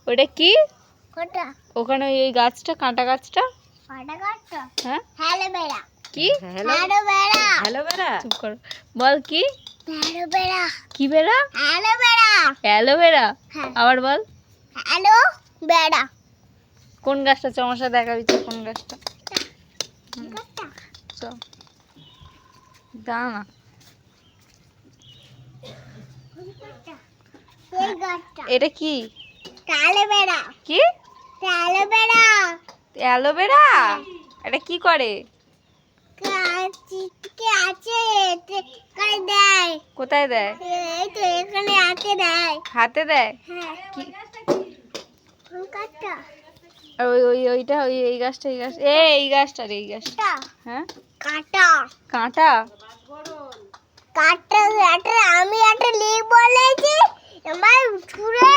ওটা কি? কোটা ওখানে এই গাছটা, কাঁটা গাছটা। কাঁটা গাছটা? হ্যাঁ, অ্যালোভেরা। কি? অ্যালোভেরা। অ্যালোভেরা। চুপ কর, বল কি? অ্যালোভেরা। কি বেরা? অ্যালোভেরা। অ্যালোভেরা। হ্যাঁ। আবার বল। অ্যালোভেরা। কোন গাছটা চমসা দেখাবি তো, কোন গাছটা? গাছটা? চ দাঁড়া না। এই গাছটা। এটা কি? অ্যালোভেরা। কি? অ্যালোভেরা। অ্যালোভেরা? এটা কি করে? কাছে আছে এতে করে দেয়। কোথায় দেয়? এই তো এখানে আছে দেয়। হাতে দেয়? হ্যাঁ। কি? কোন গাছটা? ওইটা, এই গাছটা, এই গাছ, এই গাছটা রে, এই গাছটা। হ্যাঁ, কাঁটা। কাঁটা। কাঁটা আমি একটা লিখ বলেছি, এবার ছুঁড়ে